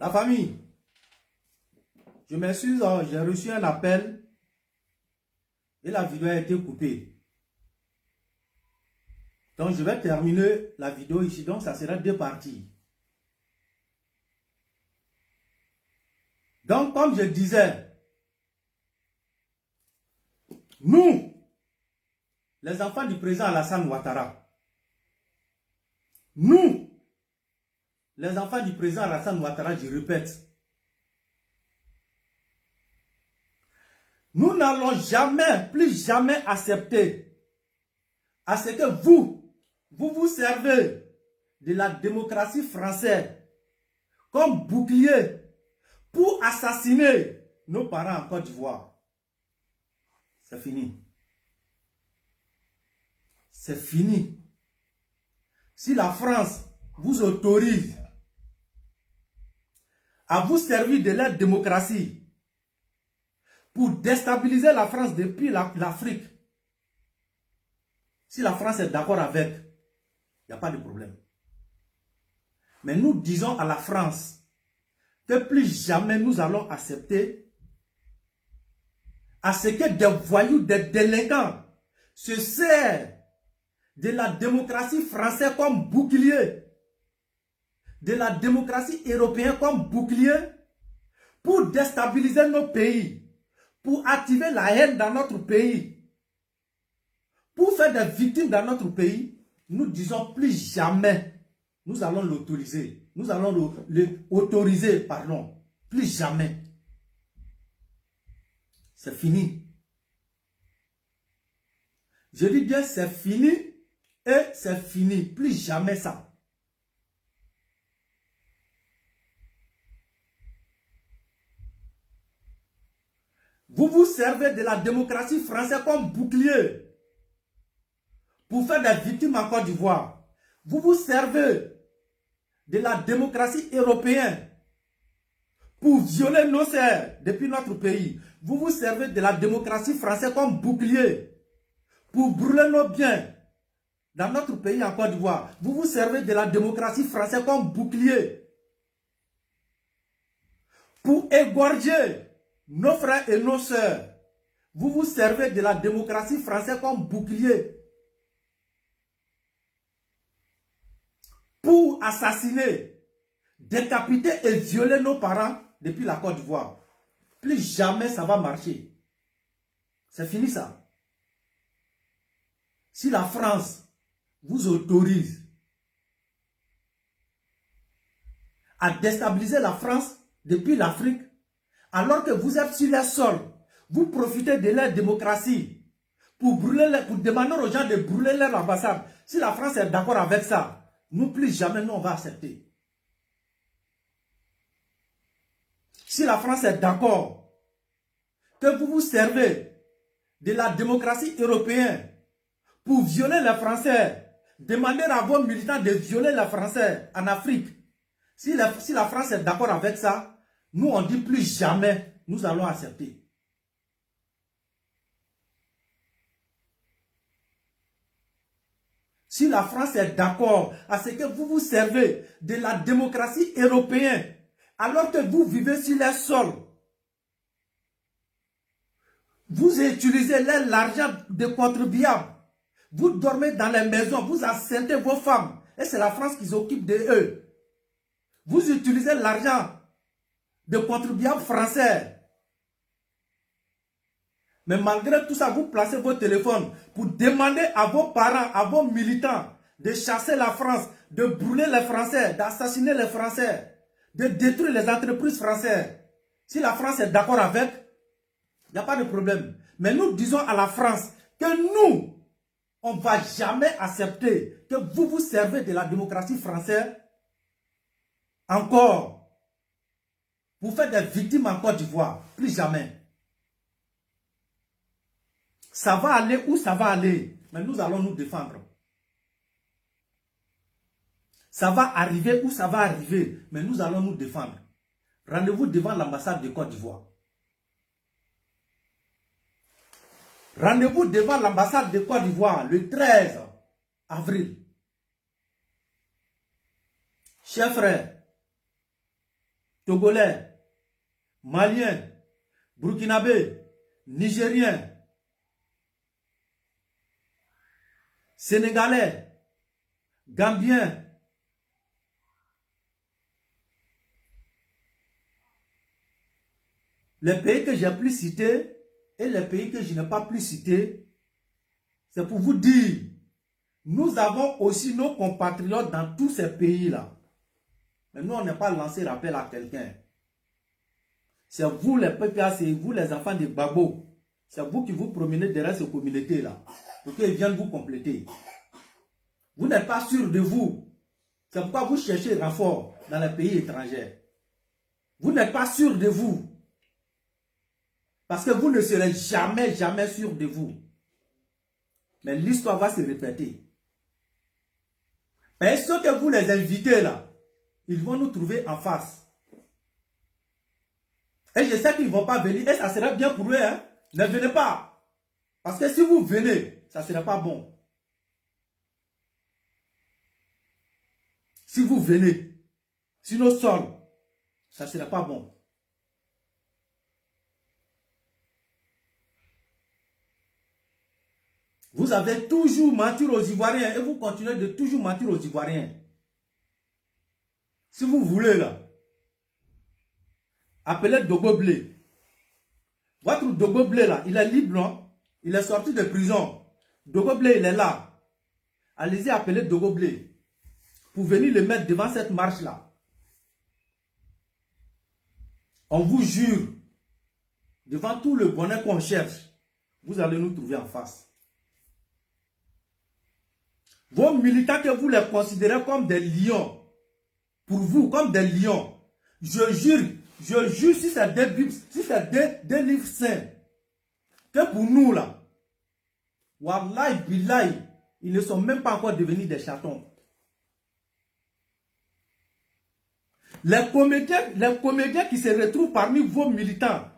La famille, je m'excuse, j'ai reçu un appel et la vidéo a été coupée. Donc, je vais terminer la vidéo ici. Donc, ça sera deux parties. Donc, comme je disais, nous, les enfants du président Alassane Ouattara, nous, les enfants du président Alassane Ouattara, je répète, nous n'allons jamais, plus jamais accepter à ce que vous servez de la démocratie française comme bouclier pour assassiner nos parents en Côte d'Ivoire. C'est fini. C'est fini. Si la France vous autorise à vous servir de la démocratie pour déstabiliser la France depuis l'Afrique, si la France est d'accord avec, il n'y a pas de problème. Mais nous disons à la France que plus jamais nous allons accepter à ce que des voyous, des délinquants se servent de la démocratie française comme bouclier, de la démocratie européenne comme bouclier, pour déstabiliser nos pays, pour activer la haine dans notre pays, pour faire des victimes dans notre pays. Nous disons plus jamais, nous allons l'autoriser. Nous allons l'autoriser, pardon. Plus jamais. C'est fini. Je dis bien c'est fini et c'est fini. Plus jamais ça. Vous vous servez de la démocratie française comme bouclier pour faire des victimes en Côte d'Ivoire. Vous vous servez de la démocratie européenne pour violer nos sœurs depuis notre pays. Vous vous servez de la démocratie française comme bouclier pour brûler nos biens dans notre pays en Côte d'Ivoire. Vous vous servez de la démocratie française comme bouclier pour égorger nos frères et nos sœurs. Vous vous servez de la démocratie française comme bouclier pour assassiner, décapiter et violer nos parents depuis la Côte d'Ivoire. Plus jamais ça va marcher. C'est fini ça. Si la France vous autorise à déstabiliser la France depuis l'Afrique, alors que vous êtes sur les sols, vous profitez de leur démocratie pour demander aux gens de brûler leur ambassade. Si la France est d'accord avec ça, nous, plus jamais, nous, on va accepter. Si la France est d'accord que vous vous servez de la démocratie européenne pour violer les Français, demander à vos militants de violer les Français en Afrique, si la France est d'accord avec ça, nous, on dit plus jamais, nous allons accepter. Si la France est d'accord à ce que vous vous servez de la démocratie européenne, alors que vous vivez sur les sols, vous utilisez l'argent des contribuables, vous dormez dans les maisons, vous enceintez vos femmes, et c'est la France qui s'occupe de eux. Vous utilisez l'argent des contribuables français. Mais malgré tout ça, vous placez vos téléphones pour demander à vos parents, à vos militants de chasser la France, de brûler les Français, d'assassiner les Français, de détruire les entreprises françaises. Si la France est d'accord avec, il n'y a pas de problème. Mais nous disons à la France que nous, on ne va jamais accepter que vous vous servez de la démocratie française encore pour faire des victimes en Côte d'Ivoire. Plus jamais. Ça va aller où ça va aller, mais nous allons nous défendre. Ça va arriver où ça va arriver, mais nous allons nous défendre. Rendez-vous devant l'ambassade de Côte d'Ivoire. Rendez-vous devant l'ambassade de Côte d'Ivoire le 13 avril. Chers frères, Togolais, Maliens, Burkinabés, Nigériens, Sénégalais, Gambiens, les pays que j'ai plus cités et les pays que je n'ai pas plus cités, c'est pour vous dire, nous avons aussi nos compatriotes dans tous ces pays-là. Mais nous, on n'a pas lancé l'appel à quelqu'un. C'est vous les PPA, c'est vous les enfants de Babo. C'est vous qui vous promenez derrière ces communautés-là. Pour qu'ils viennent vous compléter. Vous n'êtes pas sûr de vous. C'est pourquoi vous cherchez renfort dans les pays étrangers. Vous n'êtes pas sûr de vous. Parce que vous ne serez jamais, jamais sûr de vous. Mais l'histoire va se répéter. Mais ceux que vous les invitez là, ils vont nous trouver en face. Et je sais qu'ils ne vont pas venir. Et ça sera bien pour eux. Hein? Ne venez pas. Parce que si vous venez, ça ne sera pas bon. Si vous venez sur nos sols, ça ne sera pas bon. Vous avez toujours menti aux Ivoiriens et vous continuez de toujours mentir aux Ivoiriens. Si vous voulez là, appelez Dogo Blé. Votre Dogo Blé là, il est libre, non? Il est sorti de prison. Dogo Blé, il est là. Allez-y, appelez Dogo Blé. Pour venir le mettre devant cette marche là. On vous jure, devant tout le bonheur qu'on cherche, vous allez nous trouver en face. Vos militants que vous les considérez comme des lions, pour vous, comme des lions, je jure si c'est des Bibles, si c'est des livres saints, que pour nous là, wallahi billahi, ils ne sont même pas encore devenus des chatons. Les comédiens qui se retrouvent parmi vos militants,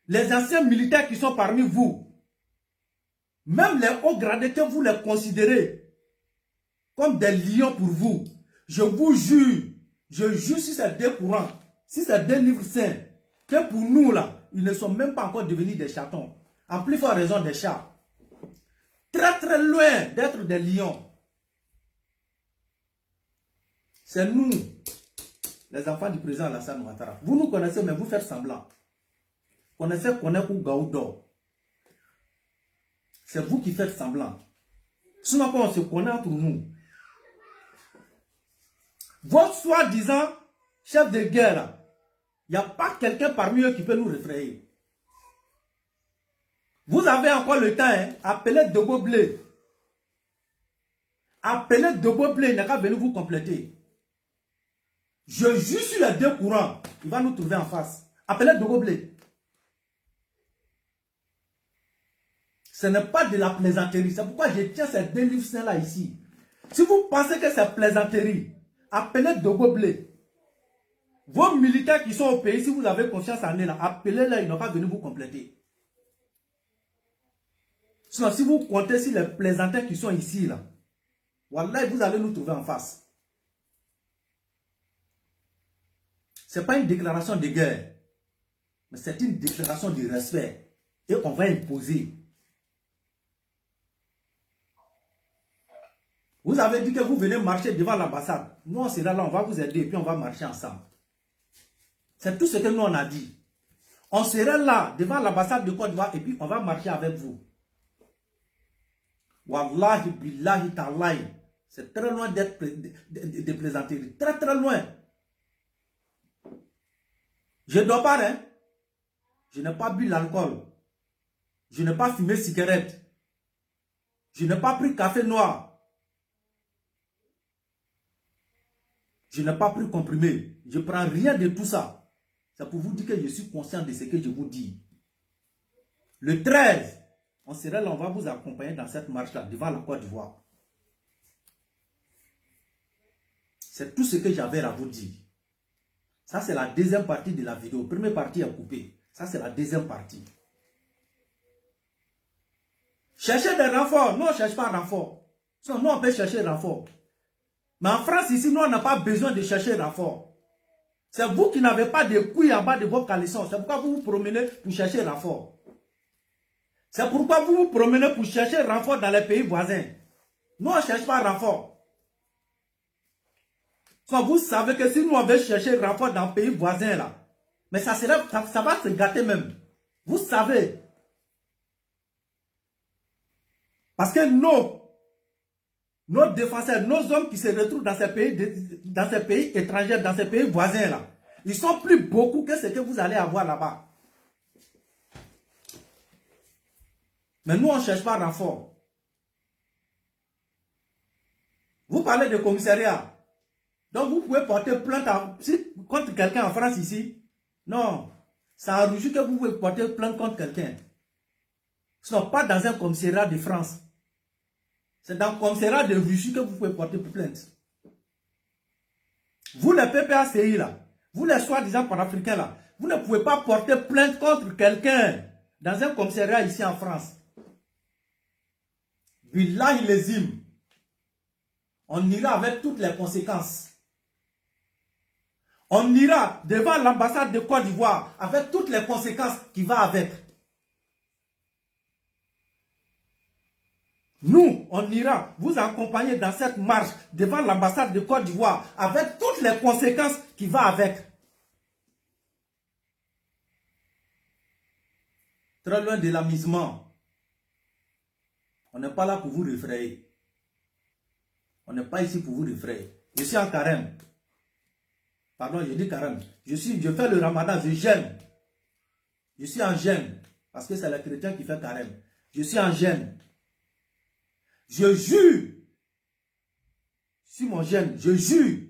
les anciens militaires qui sont parmi vous, même les hauts gradés que vous les considérez comme des lions pour vous, je vous jure, si c'est des courants, si c'est des livres saints, que pour nous là, ils ne sont même pas encore devenus des chatons. En plus forte raison des chats. Très très loin d'être des lions. C'est nous, les enfants du président Alassane Ouattara. Vous nous connaissez, mais vous faites semblant. Connaissez Konekou Gaoudo. C'est vous qui faites semblant. Sinon, on se connaît entre nous. Votre soi-disant chef de guerre, il n'y a pas quelqu'un parmi eux qui peut nous effrayer. Vous avez encore le temps, hein? Appelez Dogo Blé. Appelez Dogo Blé, il n'a qu'à venir vous compléter. Je jure sur les deux courants, il va nous trouver en face. Appelez Dogo Blé. Ce n'est pas de la plaisanterie. C'est pourquoi je tiens ces deux livres saints là ici. Si vous pensez que c'est plaisanterie, appelez Dogo Blé. Vos militaires qui sont au pays, si vous avez confiance en eux, là, appelez-les, ils n'ont pas venu vous compléter. Sinon, si vous comptez sur les plaisantins qui sont ici, là, wallah, vous allez nous trouver en face. Ce n'est pas une déclaration de guerre, mais c'est une déclaration de respect. Et on va imposer. Vous avez dit que vous venez marcher devant l'ambassade. Nous, on sera là, on va vous aider et puis on va marcher ensemble. C'est tout ce que nous, on a dit. On sera là, devant l'ambassade de Côte d'Ivoire et puis on va marcher avec vous. Wallahi, billahi, tallahi. C'est très loin d'être de plaisanterie. Très, très loin. Je ne dois pas, hein. Je n'ai pas bu l'alcool. Je n'ai pas fumé cigarette. Je n'ai pas pris café noir. Je n'ai pas pris comprimé. Je ne prends rien de tout ça. C'est pour vous dire que je suis conscient de ce que je vous dis. Le 13, on sera là, on va vous accompagner dans cette marche-là, devant la Côte d'Ivoire. C'est tout ce que j'avais à vous dire. Ça, c'est la deuxième partie de la vidéo. La première partie est coupée. Ça, c'est la deuxième partie. Cherchez des renforts. Non, on ne cherche pas de renforts. Sinon, nous, on peut chercher des renforts. Mais en France, ici, nous, on n'a pas besoin de chercher des renforts. C'est vous qui n'avez pas de couilles en bas de vos caleçons. C'est pourquoi vous vous promenez pour chercher renfort. C'est pourquoi vous vous promenez pour chercher renfort dans les pays voisins. Nous, on ne cherche pas renfort. Soit vous savez que si nous on veut chercher renfort dans les pays voisins, là, mais ça va se gâter même. Vous savez. Parce que nos défenseurs, nos hommes qui se retrouvent dans ces pays étrangers, dans ces pays voisins, là, ils sont plus beaucoup que ce que vous allez avoir là-bas. Mais nous, on ne cherche pas renfort. Vous parlez de commissariat. Donc, vous pouvez porter plainte contre quelqu'un en France ici. Non. C'est en Russie que vous pouvez porter plainte contre quelqu'un. Ce n'est pas dans un commissariat de France. C'est dans le commissariat de Russie que vous pouvez porter plainte. Vous, les PPACI, là, vous, les soi-disant panafricains, là, vous ne pouvez pas porter plainte contre quelqu'un dans un commissariat ici en France. Billahi lezim. On ira avec toutes les conséquences. On ira devant l'ambassade de Côte d'Ivoire avec toutes les conséquences qui vont avec. Nous, on ira vous accompagner dans cette marche devant l'ambassade de Côte d'Ivoire avec toutes les conséquences qui vont avec. Très loin de l'amusement. On n'est pas là pour vous effrayer. On n'est pas ici pour vous effrayer. Je suis en carême. Pardon, je dis carême. Je fais le ramadan, je jeûne. Je suis en jeûne. Parce que c'est le chrétien qui fait carême. Je suis en jeûne. Je jure. Sur mon jeûne, je jure.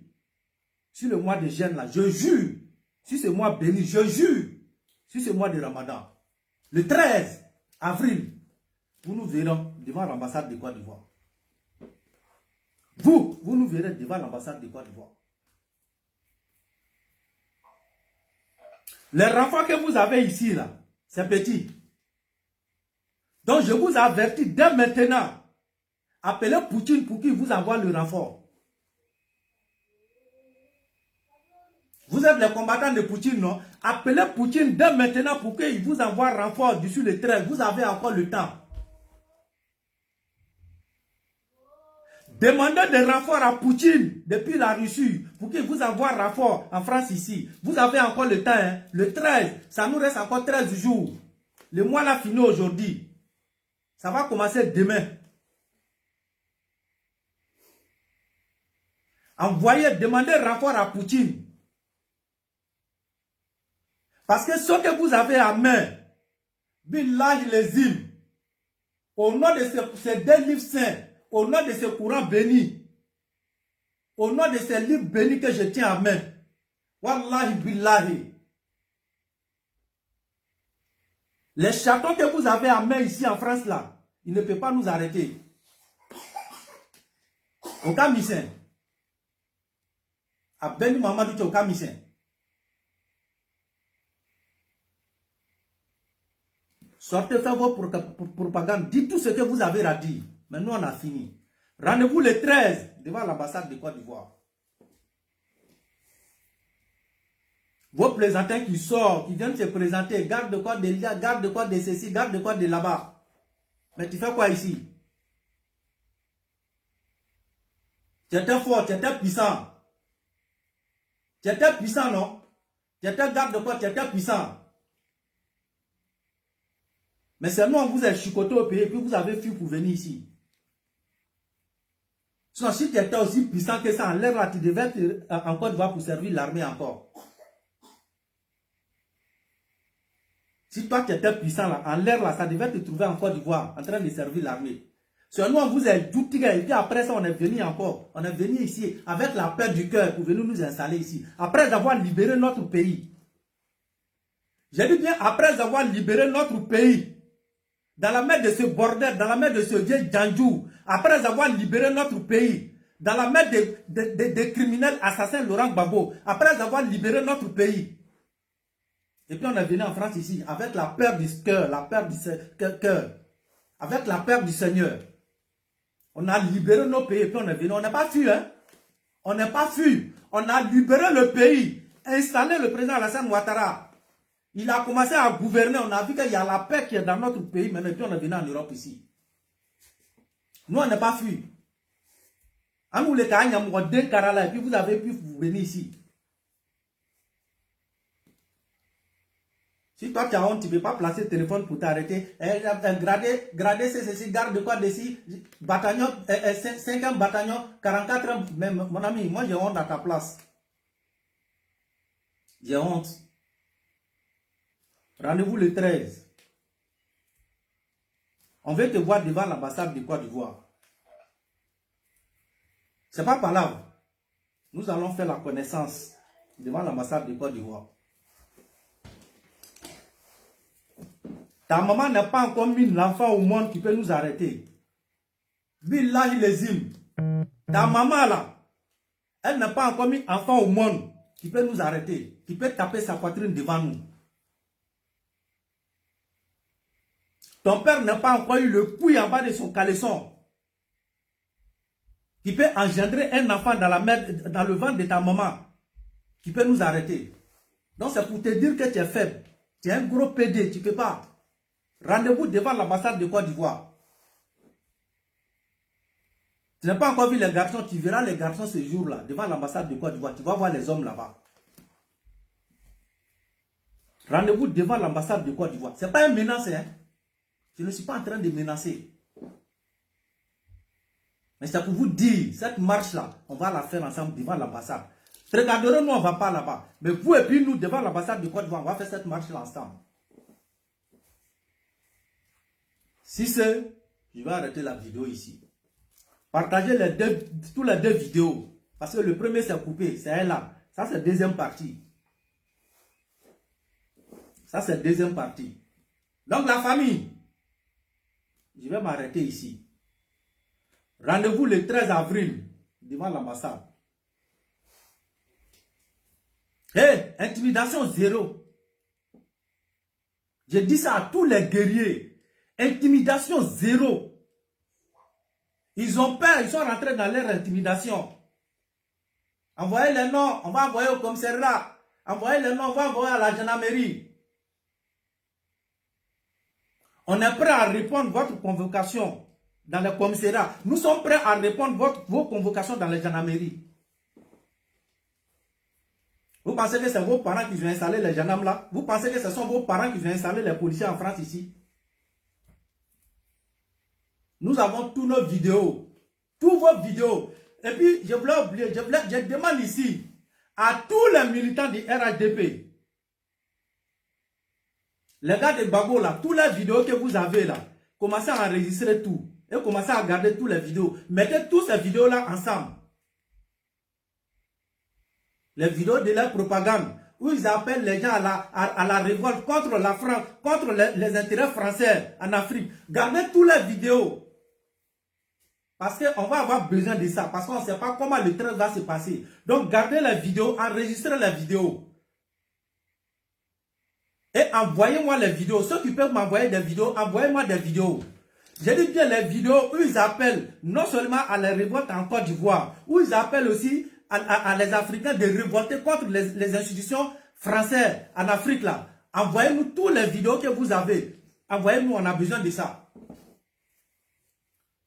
Sur le mois de jeûne là, je jure. Sur ce mois béni, je jure. Sur ce mois de ramadan. Le 13 avril, vous nous verrez devant l'ambassade de Côte d'Ivoire. Vous nous verrez devant l'ambassade de Côte d'Ivoire. Les renforts que vous avez ici, là, c'est petit. Donc, je vous avertis dès maintenant. Appelez Poutine pour qu'il vous envoie le renfort. Vous êtes les combattants de Poutine, non? Appelez Poutine dès maintenant pour qu'il vous envoie un renfort dessus le 13. Vous avez encore le temps. Demandez des renforts à Poutine depuis la Russie pour qu'il vous envoie un renfort en France ici. Vous avez encore le temps. Hein? Le 13, ça nous reste encore 13 jours. Le mois là fini aujourd'hui. Ça va commencer demain. Demandez un renfort à Poutine. Parce que ce que vous avez à main, Billahi lezim, au nom de ces deux livres saints, au nom de ce courant béni, au nom de ces livres bénis que je tiens à main, Wallahi billahi, les chatons que vous avez à main ici en France là, ils ne peuvent pas nous arrêter. Aucun mission. À Beni Mamadou, aucun mission. Sortez faire vos propagandes, dites tout ce que vous avez à dire. Mais nous, on a fini. Rendez-vous le 13 devant l'ambassade de Côte d'Ivoire. Vos plaisantins qui sortent, qui viennent se présenter, garde de quoi de là, garde de quoi de ceci, garde de quoi de là-bas. Mais tu fais quoi ici? Tu étais fort, tu étais puissant. Tu étais puissant, non? Tu étais garde de quoi, tu étais puissant. Mais c'est nous, on vous a chicoté au pays et puis vous avez fui pour venir ici. Sinon, si tu étais aussi puissant que ça, en l'air là, tu devais être en Côte d'Ivoire pour servir l'armée encore. Si toi tu étais puissant là, en l'air là, ça devait te trouver en Côte d'Ivoire, en train de servir l'armée. Sinon, nous, on vous a douté et puis après ça, on est venu encore. On est venu ici avec la paix du cœur pour venir nous installer ici. Après avoir libéré notre pays. J'ai dit bien, après avoir libéré notre pays. Dans la main de ce bordel, dans la main de ce vieux Djandjou, après avoir libéré notre pays, dans la main des criminels assassins Laurent Gbagbo, après avoir libéré notre pays. Et puis on est venu en France ici, avec la peur du cœur, la peur du cœur, avec la peur du Seigneur. On a libéré nos pays et puis on est venu, on n'est pas fui, hein. On n'est pas fui, on a libéré le pays. installé le président Alassane Ouattara. Il a commencé à gouverner. On a vu qu'il y a la paix qui est dans notre pays maintenant. Et puis on est venu en Europe ici. Nous, on n'est pas fui. Et puis vous avez pu venir ici. Si toi tu as honte, tu ne peux pas placer le téléphone pour t'arrêter. Grader c'est ceci, garde de quoi d'ici. Bataillon, 5e bataillon, 44e. Mais mon ami, moi j'ai honte à ta place. J'ai honte. Rendez-vous le 13. On veut te voir devant l'ambassade de Côte d'Ivoire. Ce n'est pas par là. Nous allons faire la connaissance devant l'ambassade de Côte d'Ivoire. Ta maman n'a pas encore mis l'enfant au monde qui peut nous arrêter. Billahi lezim. Ta maman là, elle n'a pas encore mis l'enfant au monde qui peut nous arrêter, qui peut taper sa poitrine devant nous. Ton père n'a pas encore eu le couille en bas de son caleçon qui peut engendrer un enfant dans le ventre de ta maman qui peut nous arrêter. Donc c'est pour te dire que tu es faible. Tu es un gros PD, tu ne peux pas. Rendez-vous devant l'ambassade de Côte d'Ivoire. Tu n'as pas encore vu les garçons, tu verras les garçons ce jour-là, devant l'ambassade de Côte d'Ivoire. Tu vas voir les hommes là-bas. Rendez-vous devant l'ambassade de Côte d'Ivoire. Ce n'est pas une menace, hein. Je ne suis pas en train de menacer. Mais c'est pour vous dire, cette marche-là, on va la faire ensemble devant l'ambassade. Regarderons, nous, on ne va pas là-bas. Mais vous et puis nous, devant l'ambassade de Côte d'Ivoire, on va faire cette marche-là ensemble. Si c'est, je vais arrêter la vidéo ici. Partagez tous les deux vidéos. Parce que le premier c'est coupé, c'est elle là. Ça c'est deuxième partie. Ça c'est deuxième partie. Donc la famille, je vais m'arrêter ici. Rendez-vous le 13 avril devant l'ambassade. Hé, intimidation zéro. Je dis ça à tous les guerriers. Intimidation zéro. Ils ont peur, ils sont rentrés dans leur intimidation. Envoyez les noms, on va envoyer au commissariat. Envoyez les noms, on va envoyer à la gendarmerie. On est prêt à répondre à votre convocation dans le commissariat. Nous sommes prêts à répondre à vos convocations dans les gendarmeries. Vous pensez que c'est vos parents qui ont installé les gendarmes là? Vous pensez que ce sont vos parents qui ont installé les policiers en France ici? Nous avons tous nos vidéos. Tous vos vidéos. Et puis, je voulais oublier, je demande ici à tous les militants du RHDP. Les gars de Bago là, toutes les vidéos que vous avez là, commencez à enregistrer tout. Et commencez à regarder toutes les vidéos. Mettez toutes ces vidéos là ensemble. Les vidéos de la propagande, où ils appellent les gens à la révolte contre la France, contre les intérêts français en Afrique. Gardez toutes les vidéos. Parce qu'on va avoir besoin de ça. Parce qu'on ne sait pas comment le train va se passer. Donc, gardez les vidéos, enregistrez les vidéos. Et envoyez-moi les vidéos. Ceux qui peuvent m'envoyer des vidéos, envoyez-moi des vidéos. J'ai dit bien les vidéos où ils appellent non seulement à la révolte en Côte d'Ivoire, où ils appellent aussi à les Africains de révolter contre les institutions françaises en Afrique là. Envoyez-nous toutes les vidéos que vous avez. Envoyez-nous, on a besoin de ça.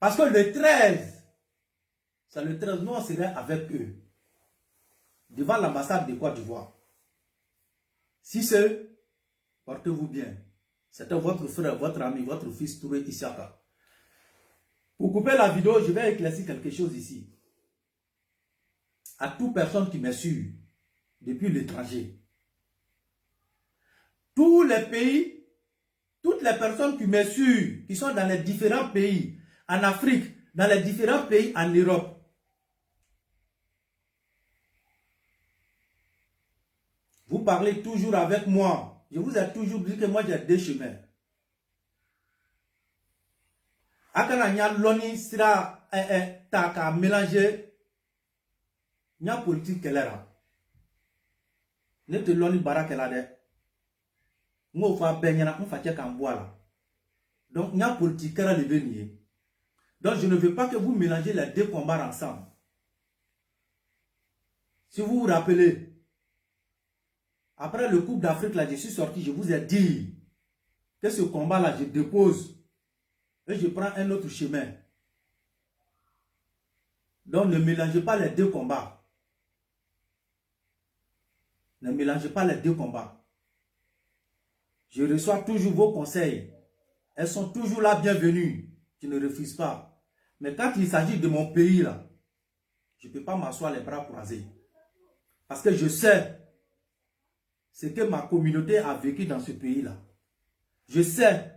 Parce que le 13, c'est le 13, nous on serait avec eux. Devant l'ambassade de Côte d'Ivoire. Si c'est, portez-vous bien. C'était votre frère, votre ami, votre fils Touré Issaka. Pour couper la vidéo, je vais éclaircir quelque chose ici. À toute personne qui me suit depuis l'étranger. Tous les pays, toutes les personnes qui me suivent, qui sont dans les différents pays, en Afrique, dans les différents pays en Europe. Vous parlez toujours avec moi. Je vous ai toujours dit que moi j'ai deux chemins. Akana nya loni sira taka mélanger nya politique kelera. Ne te loni barakela de. Ngo fa benyana on fa kan boala. Donc nya politique kera le venir. Donc je ne veux pas que vous mélangez les deux combats ensemble. Si vous vous rappelez, Après le Coupe d'Afrique, là, je suis sorti, je vous ai dit que ce combat-là, je dépose et je prends un autre chemin. Donc, ne mélangez pas les deux combats. Ne mélangez pas les deux combats. Je reçois toujours vos conseils. Elles sont toujours là, bienvenues. Je ne refuse pas. Mais quand il s'agit de mon pays, là, je ne peux pas m'asseoir les bras croisés. Parce que je sais ce que ma communauté a vécu dans ce pays-là. Je sais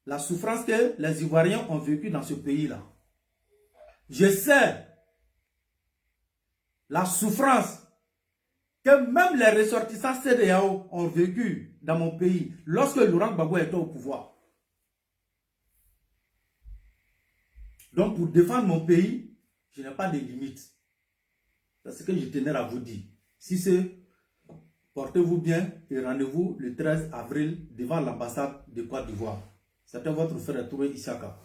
la souffrance que les Ivoiriens ont vécu dans ce pays-là. Je sais la souffrance que même les ressortissants CEDEAO ont vécu dans mon pays lorsque Laurent Gbagbo était au pouvoir. Donc pour défendre mon pays, je n'ai pas de limites. C'est ce que je tenais à vous dire. Si c'est, portez-vous bien et rendez-vous le 13 avril devant l'ambassade de Côte d'Ivoire. C'était votre frère Touré Isaka.